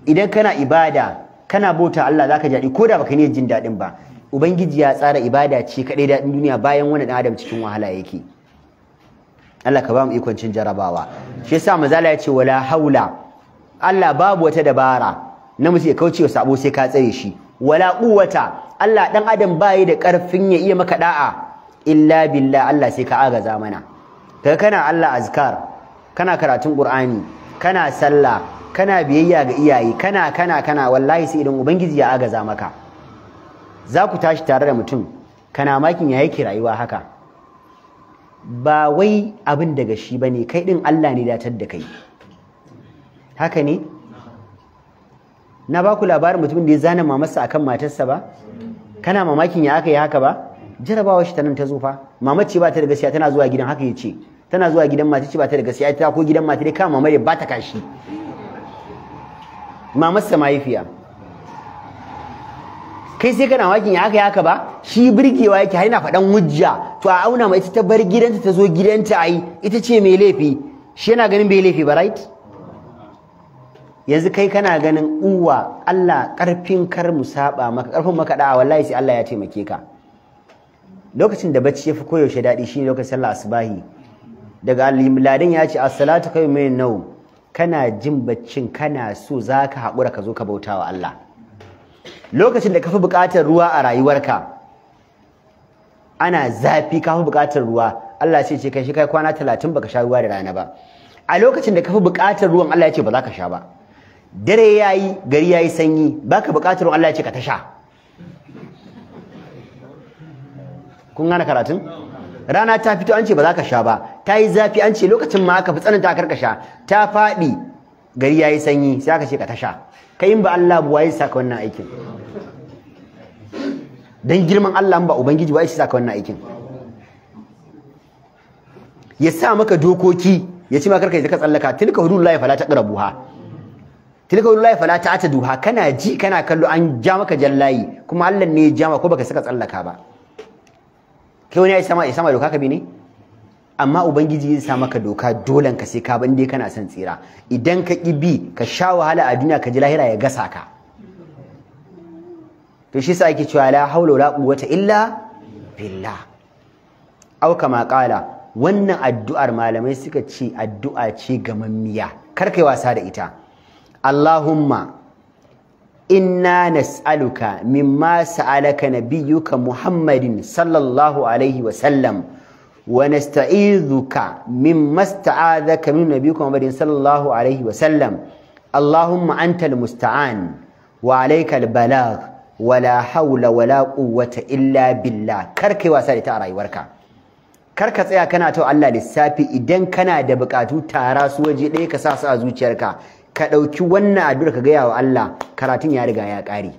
Idan kana ibada, kana bauta Allah zaka ji daɗi ko da baka ne jin daɗin ba. Ubangiji ya tsara ibada ce kadai daɗin duniya bayan wani dan adam cikin wahala yake. Allah ka ba mu ikon cin jarabawa. Shi yasa manzala ya ce wala haula. Allah babu wata dabara na mutum ya kauce wa sabo sai ka tsare shi. Wala quwwata. Allah dan adam bai da karfin ya iya maka da'a illa billah. Allah sai ka agaza mana. Kaga kana Allah azkar, kana karatun Qur'ani, kana sallah, kana biyayya ga iyaye, kana wallahi sai idan ubangiji ya agaza maka. Za ku tashi tare da mutum kana makin ya yake rayuwa haka. Ba wai abin daga shi bane, kai din Allah ne datar da kai. Haka ne? Na ba ku labarin mutumin da ya zana mamarsa akan matarsa ba? Kana mamakin ya aka yi haka ba? Jarabawa shi ta nan ta zo fa. Mamar ce ba ta da gaskiya tana zuwa gidan, haka yace. Tana zuwa gidan mata ce ba ta da gaskiya, ta ko gidan mata dai kama mamar ba ta kashi. Mamarsa mahaifiya. Kai sai kana mamakin ya aka yi haka ba? Shi birgewa yake har yana faɗan hujja. To a auna mai ita ta bar gidanta ta zo gidanta ai, ita ce mai laifi. Shi yana ganin bai laifi ba, right? Yanzu kai kana ganin uwa Allah karfin kar mu saba maka, karfin maka da'a wallahi sai Allah ya taimake ka. Lokacin da bacci yafi koyaushe dadi shine lokacin sallah asubahi. Daga al-ladan ya ce as-salatu khayrun min an-nawm. Kana jin baccin kana so zaka hakura ka zo ka bautawa Allah. Lokacin da kafi buƙatar ruwa a rayuwarka, ana zafi kafi buƙatar ruwa, Allah sai ce kai shi kai kwana 30 baka sha ruwa da rana ba. A lokacin da kafi buƙatar ruwan Allah ya ce ba za ka sha ba. Dare yayi, gari yayi sanyi, baka buƙatar ruwan Allah ya ce ka ta sha. Kun gane karatun? Rana ta fito an ce ba za ka sha ba, ta yi zafi an ce lokacin ma aka fi tsananta karka sha, ta faɗi gari yayi sanyi sai aka ce ka ta sha. Kai in ba Allah ba wai saka wannan aikin. Dan girman Allah ba ubangiji wai saka wannan aikin. Ya sa maka dokoki, ya ce maka karka ka tsallaka, tilka hudullahi fala taqrabuha. Tilka hudullahi fala ta'taduha. Kana ji kana kallo an ja maka jallayi, kuma Allah ne ya ja maka ko baka saka tsallaka ba. Kai wani ya sama doka ka bi ne? Amma ubangiji ya sa maka doka dolen ka sai ka ban dai kana son tsira. Idan ka ki bi ka sha wahala a duniya ka ji lahira ya gasa ka. To shi yasa ake cewa la haula wala quwwata illa billah. au kama qala wannan addu'ar malamai suka ce addu'a ce gamammiya kar kai wasa da ita. Allahumma inna nas'aluka mimma sa'alaka nabiyyuka Muhammadin sallallahu alaihi wa sallam wa nasta'idhuka mimma sta'adhaka min nabiyyika Muhammadin sallallahu alaihi wa sallam. Allahumma antal musta'an wa alaykal balagh wa la hawla wa la quwwata illa billah. Kar kai wasa da ita a rayuwarka. Kar ka tsaya kana ta Allah lissafi idan kana da bukatu tara su waje ɗaya ka sa su a zuciyarka. Ka ɗauki wannan addu'ar ka gaya wa Allah, karatun ya riga ya ƙare.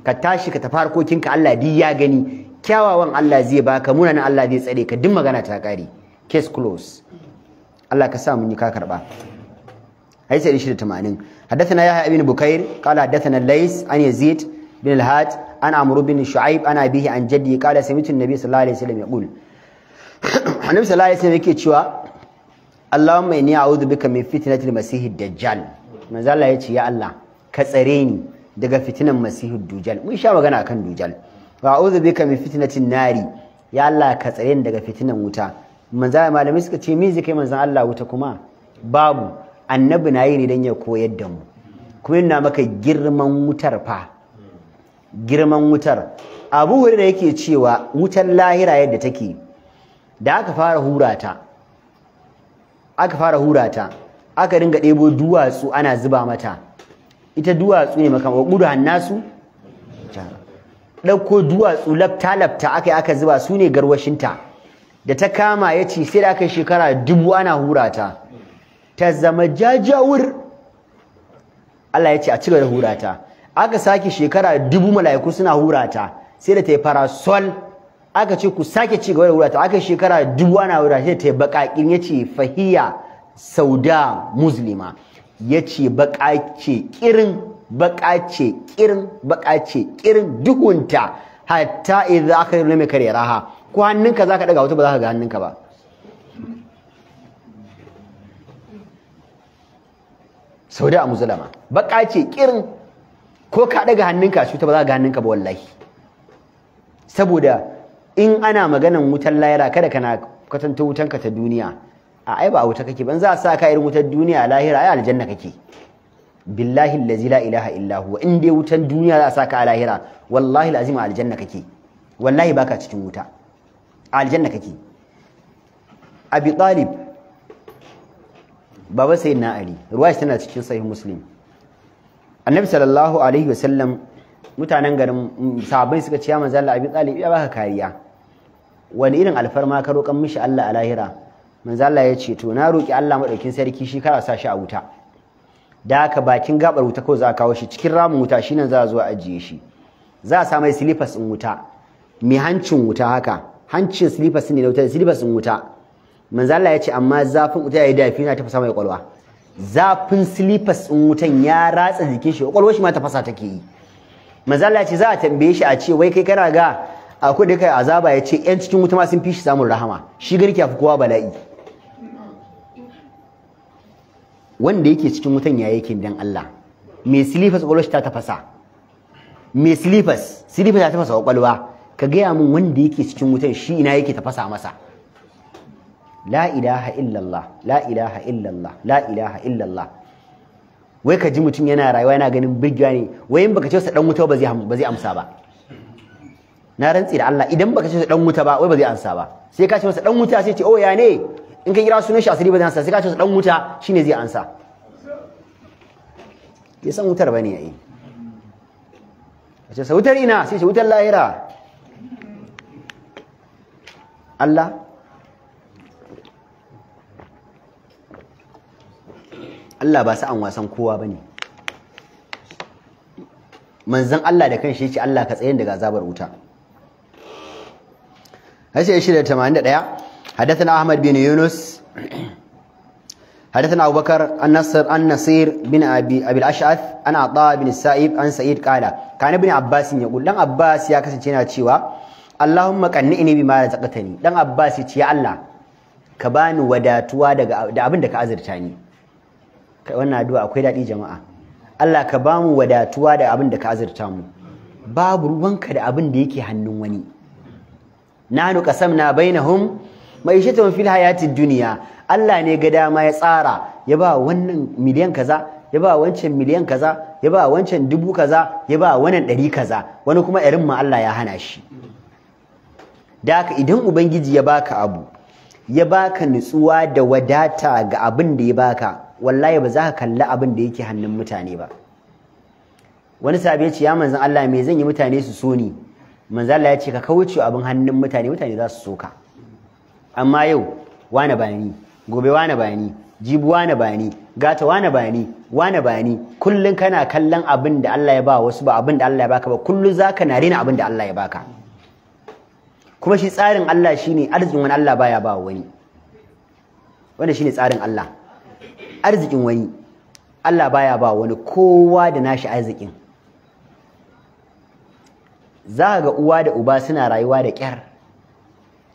Ka tashi ka tafi harkokinka, Allah duk ya gani. Kyawawan Allah zai baka, munanan Allah zai tsare ka, duk magana ta ƙare. Case close. Allah ka sa mun yi ka karɓa. Hadisi 180. حدثنا يحيى بن بكير قال حدثنا الليث عن يزيد بن الهاد عن عمرو بن شعيب عن أبيه عن جده قال سمعت النبي صلى الله عليه وسلم يقول النبي صلى الله عليه وسلم yake cewa Allahumma inni a'udhu bika min fitnatil masihid dajjal. Manzo Allah yace ya Allah ka tsare ni daga fitinan masihid dujal. Mun sha magana akan dujal. Wa a'udhu bika min fitnatin nari. Ya Allah ka tsare ni daga fitinan wuta. Manzo malamai suka ce me zai kai manzon Allah wuta kuma? Babu. Annabi nayi ne dan ya koyar da mu. Kuma yana maka girman wutar fa. Girman wutar. Abu Hurairah yake cewa wutar lahira yadda take da aka fara hurata aka dinga ɗebo duwatsu ana zuba mata. Ita duwatsu ne maka gudu hannasu ɗauko duwatsu lafta aka zuba su ne garwashinta. Da ta kama ya ce sai da aka shekara 1000 ana hurata ta zama jajawur. Allah ya ce a cigaba da hurata. Aka sake shekara 1000 mala'iku suna hurata sai da ta yi farasol. Aka ce ku sake ci gaba da hurata. Aka shekara 1000 ana hurata sai ta yi baƙaƙin. Ya ce fahiya sauda muslima. Ya ce baƙa ce ƙirin duhunta hatta idan aka yi mai kare raha ko hannunka za ka ɗaga wata ba za ka ga hannunka ba. Sauda a musulama baƙa ce ƙirin ko ka ɗaga hannunka shi ta ba za ka ga hannunka ba wallahi. Saboda in ana maganan wutar lahira kada kana kwatanta wutanka ta duniya a ai ba a wuta kake ban za a sa ka irin wutar duniya a lahira ai aljanna kake. Billahi allazi la ilaha illa huwa in dai wutan duniya za a sa ka a lahira wallahi alazim aljanna kake. Wallahi baka cikin wuta aljanna kake. Abi Talib baba sayyidina Ali ruwaya tana cikin sahih Muslim. Annabi sallallahu alaihi wasallam mutanen garin sahabbai suka ce ya manzo Allah Abi Talib ya baka kariya. Wani irin alfarma ka roƙan mishi Allah a lahira? Manzo Allah ya ce to na roki Allah madaukin sarki shi kar a sa shi a wuta. Da haka bakin gabar wuta ko za a kawo shi cikin ramin wuta shi nan za a zo a ajiye shi. Za a sa mai slippers in wuta. Mi hancin wuta haka. Hancin slippers ne da wuta slippers in wuta. Manzo Allah ya ce amma zafin wuta yayi dafi na tafasa mai kwalwa. Zafin slippers in wutan ya ratsa jikin shi kwalwar shi ma tafasa take yi. Manzo Allah ya ce za a tambaye shi a ce wai kai kana ga akwai da kai azaba ya ce yan cikin wuta ma sun fi shi samun rahama. Shi garki ya fi kowa bala'i. Wanda yake cikin wutan ya yake dan Allah. Me slippers kwalwar shi ta tafasa. Me slippers ta tafasa kwalwa. Ka gaya min wanda yake cikin wutan shi ina yake tafasa masa. La ilaha illallah, la ilaha illallah, la ilaha illallah. Wai ka ji mutum yana rayuwa yana ganin birgiya ne, wai in baka ce sa dan wuta ba zai amsa ba. Na rantsi da Allah idan baka ce sa dan wuta ba wai ba zai amsa ba. Sai ka ce masa dan wuta sai ce oh ya ne in ka kira sunan shi asiri ba zai amsa sai ka ce sa dan wuta shine zai amsa. Ya san wutar bane yayi. Ce sa wutar ina sai ce wutar lahira. Allah ba sa an wasan kowa bane. Manzon Allah da kanshi yace Allah ka tsayen daga azabar wuta. Hadisi 81 حدثنا أحمد بن يونس حدثنا أبو بكر النصير بن أبي الأشعث عن عطاء بن السائب عن سعيد قال كان ابن عباس يقول لن عباس يا kasance yana cewa Allahumma qannini bima razaqtani dan Abbas yace ya Allah ka bani wadatuwa da abin da ka azurta ni. Wannan addu'a akwai dadi jama'a. Allah ka bamu wadatuwa da abin da ka azurta mu. Babu ruwanka da abin da yake hannun wani. Nanu qasamna bainahum ma'ishatan fil hayatid dunya. Allah ne ga dama ya tsara, ya ba wannan miliyan kaza, ya ba wancan miliyan kaza, ya ba wancan 1000 kaza, ya ba wannan 100 kaza, wani kuma irin ma Allah ya hana shi. Da haka idan ubangiji ya baka abu, ya baka nutsuwa da wadata ga abin da ya baka, wallahi ba za ka kalli abin da yake hannun mutane ba. Wani sahabi ya ce ya manzon Allah me zan yi mutane su so ni? Manzon Allah ya ce ka kauce abin hannun mutane, mutane za su so ka. Amma yau wane bani, gobe wane bani, jibi wane bani, gata wane bani, wane bani, kullun kana kallon abin da Allah ya ba wasu ba abin da Allah ya baka ba, kullun zaka na rena abin da Allah ya baka. Kuma shi tsarin Allah shine arzikin wani Allah baya ba wani. Wanda shine tsarin Allah. Arzikin wani Allah baya ba wani, kowa da nashi arzikin. Za ga uwa da uba suna rayuwa da ƙyar.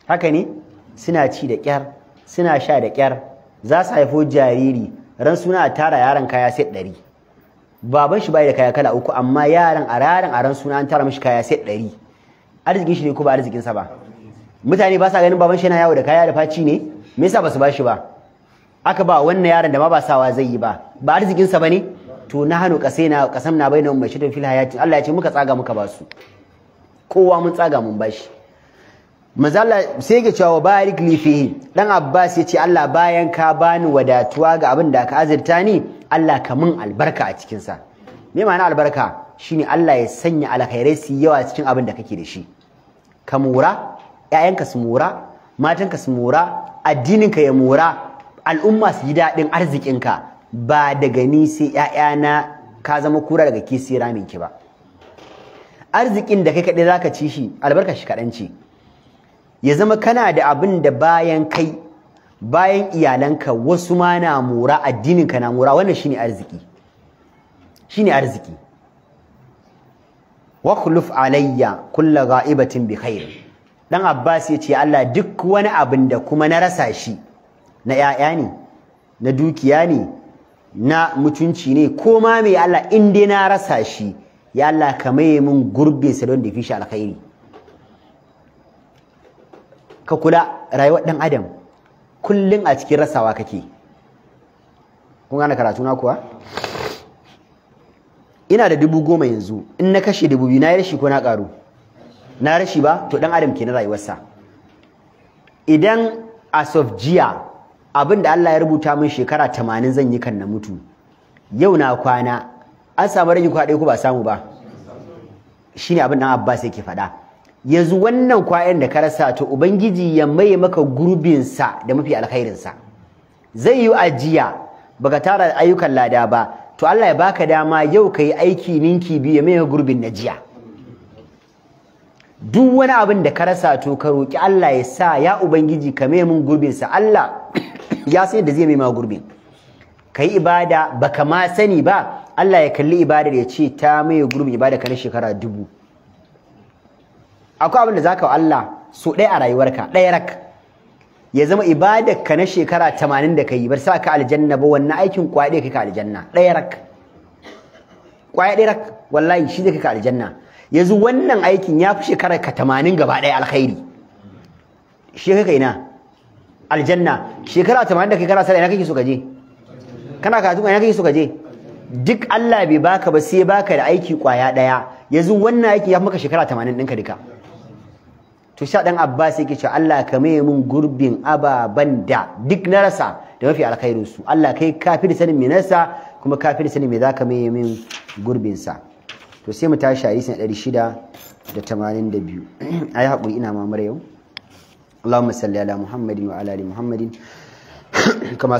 Haka ne? Suna ci da ƙyar, suna sha da ƙyar. Za su haifo jariri, ran suna tara yaron kaya set 100. Baban shi bai da kaya kala 3, amma yaron a ran suna an tara mishi kaya set 100. Arzikin shi ne ko ba arzikin sa ba? Mutane ba sa ganin baban shi yana yawo da kaya da faci ne? Me yasa ba su ba shi ba? Aka ba wannan yaron da ma ba sawa zai yi ba arzikin sa bane? To na hanu qasamna bainahum mashatan fil hayati. Allah ya ce muka tsaga muka ba su. Kowa mun tsaga mun bashi. Mazalla sai yake cewa barik li fihi. Dan Abbas yace Allah bayan ka bani wadatuwa ga abin da ka azurta ni, Allah ka mun albarka a cikin sa. Me ma'ana albarka? Shine Allah ya sanya alkhairai su yawa cikin abin da kake da shi. Ka mura, ƴaƴanka su mura, matanka su mura, addininka ya mura, al'umma su ji dadin arzikinka, ba daga ni sai ƴaƴana ka zama kura daga kisi raminki ba. Arzikin da kai kaɗai zaka ci shi, albarka shi kaɗan ce. Ya zama kana da abin da bayan kai, bayan iyalanka wasu ma na mura, addininka na mura, wannan shine arziki. Shine arziki. Wa khuluf alayya kullu ghaibatin bi khair. Dan Abbas yace Allah duk wani abin da kuma na rasa shi, na 'ya'ya ne, na dukiya ne, na mutunci ne, ko ma me Allah in dai na rasa shi, ya Allah ka maye min gurbin sa don da fi shi alkhairi. Ka kula rayuwar dan adam kullun a cikin rasawa kake. Kun gane karatu na kuwa? Ina da 10,000 yanzu, in na kashe 2,000 na yi rashi ko na karu? Na rashi ba, to dan adam ke na rayuwarsa. Idan as of jiya abinda Allah ya rubuta min shekara 80 zan yi kan na mutu, yau na kwana, an samu rage kwaɗe ko ba samu ba? Shine abin dan Abbas yake faɗa. Yanzu wannan kwayan da ka rasa, to ubangiji ya maye maka gurbin sa da mafi alkhairin sa. Zai yi ajiya baka tara ayyukan lada ba, to Allah ya baka dama yau kai aiki ninki biyu ya maye gurbin na jiya. Duk wani abin da ka rasa, to ka roki Allah ya sa ya ubangiji ka maye min gurbin sa. Allah ya san da zai maye maka gurbin. Kai ibada baka ma sani ba, Allah ya kalli ibadar ya ce ta maye gurbin ibada ka na shekara 1000. Akwai abin da zaka wa Allah so ɗaya a rayuwarka, ɗaya rak. Ya zama ibadar ka na shekara 80 da kai bar sa ka aljanna ba, wannan aikin kwaɗe kai ka aljanna, ɗaya rak. Kwaya ɗaya rak, wallahi shi zai kai ka aljanna. Yanzu wannan aikin ya fi shekara ka 80 gaba ɗaya alkhairi. Shi kai ina? Aljanna. Shekara 80 da kai kana sallah, ina kake so ka je? Kana karatu ina kake so ka je? Duk Allah bai baka ba sai baka da aiki kwaya ɗaya. Yanzu wannan aiki ya fi maka shekara 80 ɗinka duka. To sha dan Abbas yake cewa Allah ka maye mun gurbin ababan da duk na rasa da mafi alkhairin su. Allah kai kafi da sanin me nasa, kuma kafi da sanin me zaka maye min gurbin sa. To sai mu tashi hadisi na 682. Ayi hakuri ina mamar yau. Allahumma salli ala Muhammadin wa ala ali Muhammadin kama